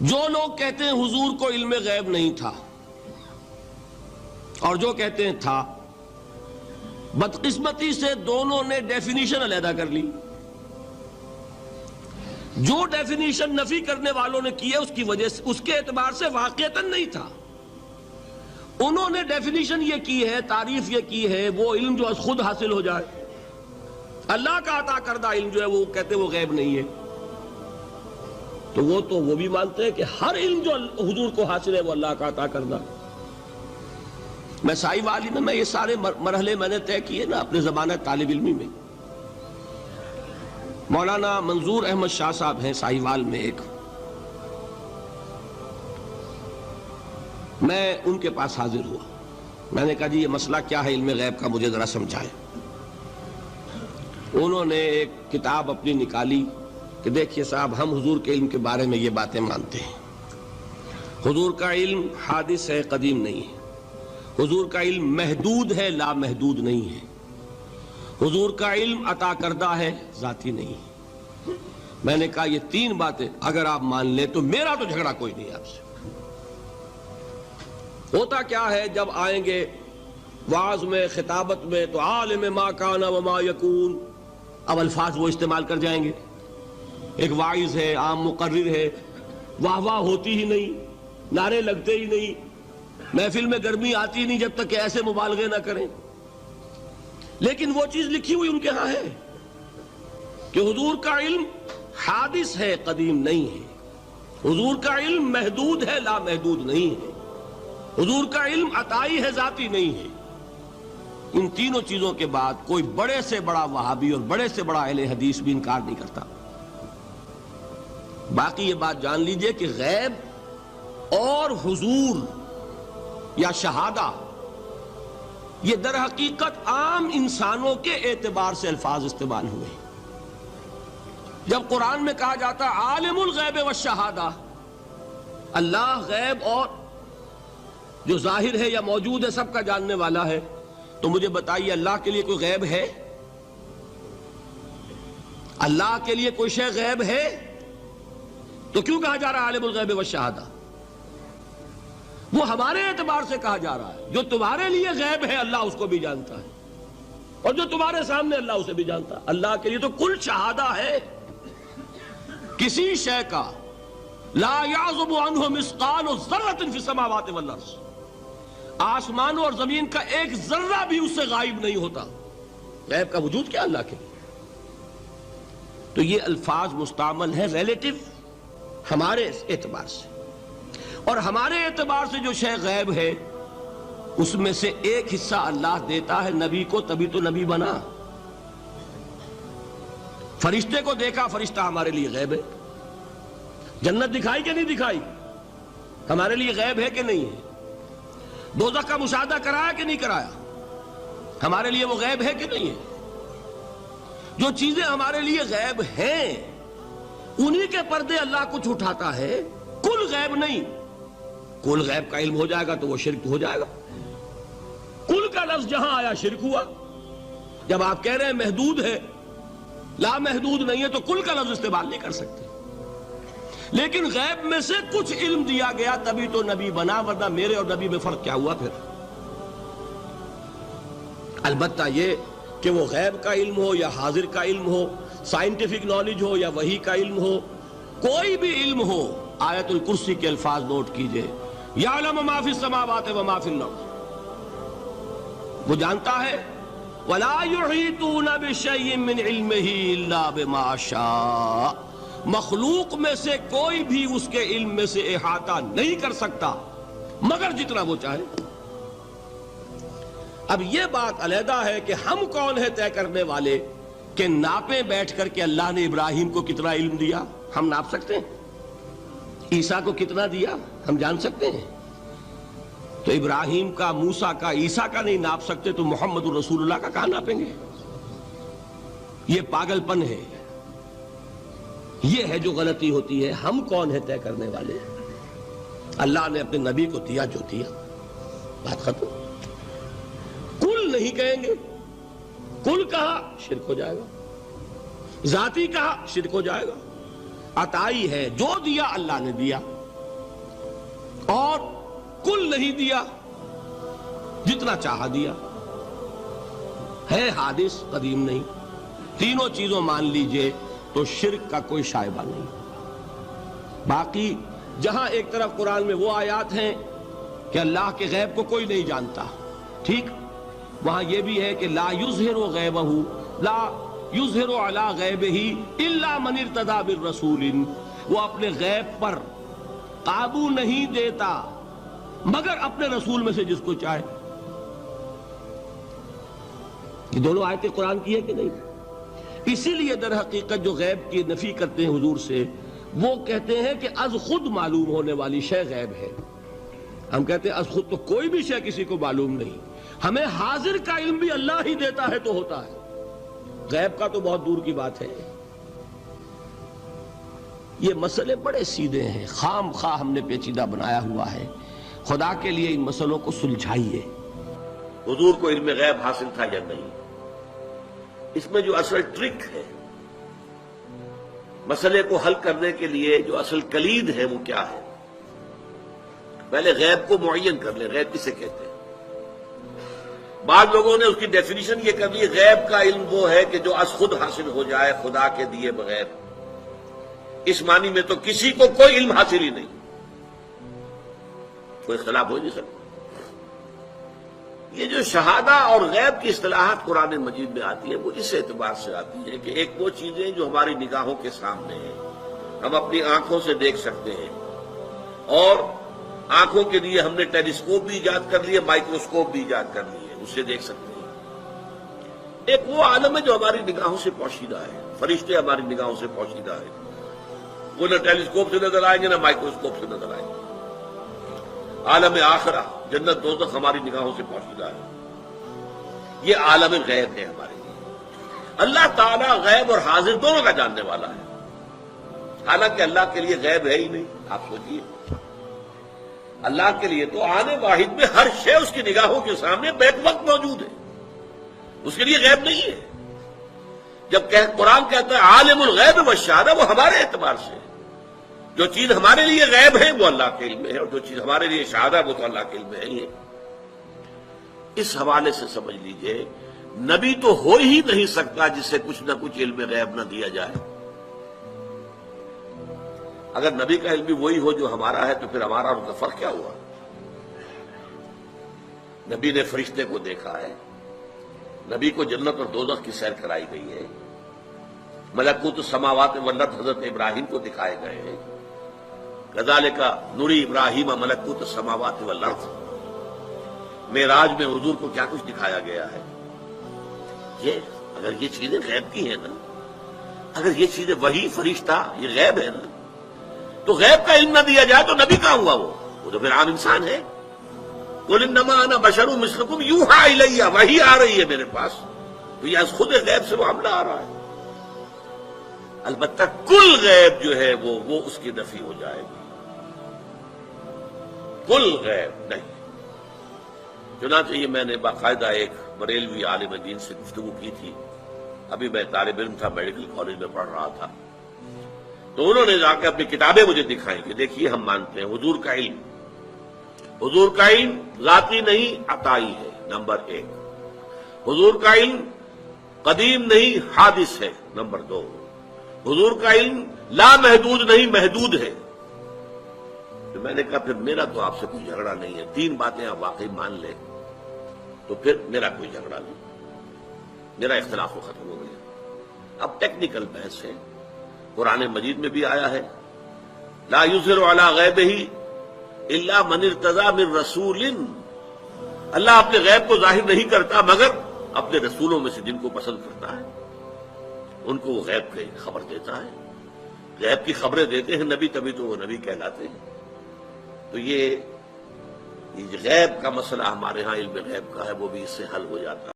جو لوگ کہتے ہیں حضور کو علم غیب نہیں تھا اور جو کہتے ہیں تھا، بدقسمتی سے دونوں نے ڈیفینیشن علیحدہ کر لی۔ جو ڈیفینیشن نفی کرنے والوں نے کی ہے اس کی وجہ سے، اس کے اعتبار سے واقعتاً نہیں تھا۔ انہوں نے ڈیفینیشن یہ کی ہے، تعریف یہ کی ہے، وہ علم جو خود حاصل ہو جائے، اللہ کا عطا کردہ علم جو ہے وہ کہتے وہ غیب نہیں ہے۔ تو وہ بھی مانتے ہیں کہ ہر علم جو حضور کو حاصل ہے وہ اللہ کا عطا کردہ۔ میں سائی والی میں یہ سارے مرحلے میں نے طے کیے نا اپنے زمانہ طالب علمی میں۔ مولانا منظور احمد شاہ صاحب ہیں سائی وال میں ایک، میں ان کے پاس حاضر ہوا۔ میں نے کہا جی یہ مسئلہ کیا ہے علم غیب کا، مجھے ذرا سمجھائیں۔ انہوں نے ایک کتاب اپنی نکالی کہ دیکھیے صاحب، ہم حضور کے علم کے بارے میں یہ باتیں مانتے ہیں۔ حضور کا علم حادث ہے، قدیم نہیں ہے۔ حضور کا علم محدود ہے، لا محدود نہیں ہے۔ حضور کا علم عطا کردہ ہے، ذاتی نہیں ہے۔ میں نے کہا یہ تین باتیں اگر آپ مان لیں تو میرا تو جھگڑا کوئی نہیں آپ سے۔ ہوتا کیا ہے جب آئیں گے وعظ میں، خطابت میں، تو عالم ما کان وما یکون، اب الفاظ وہ استعمال کر جائیں گے۔ ایک واعظ ہے، عام مقرر ہے، واہ واہ ہوتی ہی نہیں، نعرے لگتے ہی نہیں، محفل میں گرمی آتی نہیں جب تک کہ ایسے مبالغے نہ کریں۔ لیکن وہ چیز لکھی ہوئی ان کے ہاں ہے کہ حضور کا علم حادث ہے، قدیم نہیں ہے۔ حضور کا علم محدود ہے، لا محدود نہیں ہے۔ حضور کا علم عطائی ہے، ذاتی نہیں ہے۔ ان تینوں چیزوں کے بعد کوئی بڑے سے بڑا وہابی اور بڑے سے بڑا اہل حدیث بھی انکار نہیں کرتا۔ باقی یہ بات جان لیجئے کہ غیب اور حضور یا شہادہ یہ در حقیقت عام انسانوں کے اعتبار سے الفاظ استعمال ہوئے۔ جب قرآن میں کہا جاتا عالم الغیب والشہادہ، اللہ غیب اور جو ظاہر ہے یا موجود ہے سب کا جاننے والا ہے، تو مجھے بتائیے اللہ کے لیے کوئی غیب ہے؟ اللہ کے لیے کوئی شے غیب ہے؟ تو کیوں کہا جا رہا ہے عالم الغیب والشہادہ؟ وہ ہمارے اعتبار سے کہا جا رہا ہے، جو تمہارے لیے غیب ہے اللہ اس کو بھی جانتا ہے، اور جو تمہارے سامنے اللہ اسے بھی جانتا ہے۔ اللہ کے لیے تو کل شہادہ ہے، کسی شے کا لا یعزب عنہ مثقال ذرۃ فی السماوات والارض، آسمانوں اور زمین کا ایک ذرہ بھی اس سے غائب نہیں ہوتا۔ غیب کا وجود کیا اللہ کے لیے؟ تو یہ الفاظ مستعمل ہے ریلیٹو ہمارے اعتبار سے، اور ہمارے اعتبار سے جو شے غیب ہے اس میں سے ایک حصہ اللہ دیتا ہے نبی کو، تبھی تو نبی بنا۔ فرشتے کو دیکھا، فرشتہ ہمارے لیے غیب ہے۔ جنت دکھائی کہ نہیں دکھائی، ہمارے لیے غیب ہے کہ نہیں ہے۔ دوزخ کا مشاہدہ کرایا کہ نہیں کرایا، ہمارے لیے وہ غیب ہے کہ نہیں ہے۔ جو چیزیں ہمارے لیے غیب ہیں انہی کے پردے اللہ کچھ اٹھاتا ہے، کل غیب نہیں۔ کل غیب کا علم ہو جائے گا تو وہ شرک ہو جائے گا۔ کل کا لفظ جہاں آیا شرک ہوا۔ جب آپ کہہ رہے ہیں محدود ہے، لا محدود نہیں ہے، تو کل کا لفظ استعمال نہیں کر سکتے۔ لیکن غیب میں سے کچھ علم دیا گیا تبھی تو نبی بنا، ورنہ میرے اور نبی میں فرق کیا ہوا پھر؟ البتہ یہ کہ وہ غیب کا علم ہو یا حاضر کا علم ہو، سائنٹیفک نالج ہو یا وحی کا علم ہو، کوئی بھی علم ہو، آیت الکرسی کے الفاظ نوٹ کیجئے، یعلم ما فی السماوات وما فی الارض، وہ جانتا ہے، ولا یحیطون بشیء من علمہ الا بما شاء، مخلوق میں سے کوئی بھی اس کے علم میں سے احاطہ نہیں کر سکتا مگر جتنا وہ چاہے۔ اب یہ بات علیحدہ ہے کہ ہم کون ہے طے کرنے والے کہ ناپیں بیٹھ کر کہ اللہ نے ابراہیم کو کتنا علم دیا، ہم ناپ سکتے ہیں؟ عیسیٰ کو کتنا دیا ہم جان سکتے ہیں؟ تو ابراہیم کا، موسیٰ کا، عیسیٰ کا نہیں ناپ سکتے تو محمد الرسول اللہ کا کہاں ناپیں گے؟ یہ پاگل پن ہے، یہ ہے جو غلطی ہوتی ہے۔ ہم کون ہے طے کرنے والے؟ اللہ نے اپنے نبی کو دیا جو دیا، بات ختم۔ کل نہیں کہیں گے، کل کہا شرک ہو جائے گا، ذاتی کہا شرک ہو جائے گا۔ عطائی ہے، جو دیا اللہ نے دیا، اور کل نہیں دیا، جتنا چاہا دیا، ہے حادث، قدیم نہیں، تینوں چیزوں مان لیجئے تو شرک کا کوئی شائبہ نہیں۔ باقی جہاں ایک طرف قرآن میں وہ آیات ہیں کہ اللہ کے غیب کو کوئی نہیں جانتا، ٹھیک، وہاں یہ بھی ہے کہ لا یظہر غیبہ، لا یظہر علی غیبہ الا من ارتضی بالرسول، وہ اپنے غیب پر قابو نہیں دیتا مگر اپنے رسول میں سے جس کو چاہے۔ یہ دونوں آیتیں قرآن کی ہے کہ نہیں؟ اسی لیے در حقیقت جو غیب کی نفی کرتے ہیں حضور سے، وہ کہتے ہیں کہ از خود معلوم ہونے والی شے غیب ہے۔ ہم کہتے ہیں از خود تو کوئی بھی شے کسی کو معلوم نہیں، ہمیں حاضر کا علم بھی اللہ ہی دیتا ہے تو ہوتا ہے، غیب کا تو بہت دور کی بات ہے۔ یہ مسئلے بڑے سیدھے ہیں، خام خواہ ہم نے پیچیدہ بنایا ہوا ہے، خدا کے لیے ان مسئلوں کو سلجھائیے۔ حضور کو علم غیب حاصل تھا یا نہیں، اس میں جو اصل ٹرک ہے، مسئلے کو حل کرنے کے لیے جو اصل کلید ہے وہ کیا ہے؟ پہلے غیب کو معین کر لیں، غیب کسے کہتے ہیں؟ بعض لوگوں نے اس کی ڈیفینیشن یہ کر لی، غیب کا علم وہ ہے کہ جو از خود حاصل ہو جائے خدا کے دیے بغیر۔ اس معنی میں تو کسی کو کوئی علم حاصل ہی نہیں، کوئی اختلاف ہو نہیں سکتا۔ یہ جو شہادہ اور غیب کی اصطلاحات قرآن مجید میں آتی ہیں وہ اس اعتبار سے آتی ہے کہ ایک وہ چیزیں جو ہماری نگاہوں کے سامنے ہیں، ہم اپنی آنکھوں سے دیکھ سکتے ہیں، اور آنکھوں کے لیے ہم نے ٹیلیسکوپ بھی ایجاد کر لیے، مائکروسکوپ بھی ایجاد کر لیے، اس سے دیکھ سکتے ہیں۔ ایک وہ عالم ہے جو ہماری نگاہوں سے پوشیدہ ہے، فرشتے ہماری نگاہوں سے پوشیدہ ہے، وہ نہ ٹیلیسکوپ سے نظر آئیں گے نہ مائکروسکوپ سے نظر آئیں گے۔ عالم آخرہ، جنت دوزخ ہماری نگاہوں سے پوشیدہ ہے، یہ عالم غیب ہے ہمارے لیے۔ اللہ تعالیٰ غیب اور حاضر دونوں کا جاننے والا ہے، حالانکہ اللہ کے لیے غیب ہے ہی نہیں۔ آپ سوچئے، اللہ کے لیے تو آنے واحد میں ہر شے اس کی نگاہوں کے سامنے بیک وقت موجود ہے، اس کے لیے غیب نہیں ہے۔ جب قرآن کہتا ہے عالم الغیب والشہادہ، وہ ہمارے اعتبار سے جو چیز ہمارے لیے غیب ہے وہ اللہ کے علم میں ہے، اور جو چیز ہمارے لیے شہادہ وہ تو اللہ کے علم میں ہی ہے۔ اس حوالے سے سمجھ لیجئے نبی تو ہو ہی نہیں سکتا جسے کچھ نہ کچھ علم غیب نہ دیا جائے۔ اگر نبی کا علم بھی وہی ہو جو ہمارا ہے تو پھر ہمارا اور اس کا فرق کیا ہوا؟ نبی نے فرشتے کو دیکھا ہے، نبی کو جنت اور دوزخ کی سیر کرائی گئی ہے، ملکوت السماوات والارض حضرت ابراہیم کو دکھائے گئے ہیں، کذالک نری ابراہیم ملکوت السماوات والارض۔ معراج میں حضور کو کیا کچھ دکھایا گیا ہے؟ یہ اگر یہ چیزیں غیب کی ہیں نا، اگر یہ چیزیں وحی فرشتہ یہ غیب ہے نا، تو غیب کا علم نہ دیا جائے تو نبی کہاں ہوا؟ وہ تو پھر عام انسان ہے۔ قل انما انا بشر مثلکم یوحی الی، وحی آ رہی ہے میرے پاس، تو یہ از خود غیب سے معاملہ آ رہا ہے۔ البتہ کل غیب جو ہے وہ اس کی نفی ہو جائے گی، کل غیب نہیں۔ چنانچہ یہ میں نے باقاعدہ ایک بریلوی عالم دین سے گفتگو کی تھی، ابھی میں طالب علم تھا، میڈیکل کالج میں پڑھ رہا تھا، تو انہوں نے جا کے اپنی کتابیں مجھے دکھائیں کہ دیکھیے ہم مانتے ہیں حضور کا علم ذاتی نہیں عطائی ہے، نمبر ایک۔ حضور کا علم قدیم نہیں حادث ہے، نمبر دو۔ حضور کا علم لا محدود نہیں محدود ہے۔ تو میں نے کہا پھر میرا تو آپ سے کوئی جھگڑا نہیں ہے، تین باتیں آپ واقعی مان لیں تو پھر میرا کوئی جھگڑا نہیں، میرا اختلاف ختم ہو گیا۔ اب ٹیکنیکل بحث ہے، قرآن مجید میں بھی آیا ہے لا یظہر علی غیبہ الا من ارتضی من رسول، اللہ اپنے غیب کو ظاہر نہیں کرتا مگر اپنے رسولوں میں سے جن کو پسند کرتا ہے ان کو وہ غیب کی خبر دیتا ہے۔ غیب کی خبریں دیتے ہیں نبی، تبھی تو وہ نبی کہلاتے ہیں۔ تو یہ غیب کا مسئلہ ہمارے ہاں علم غیب کا ہے، وہ بھی اس سے حل ہو جاتا ہے۔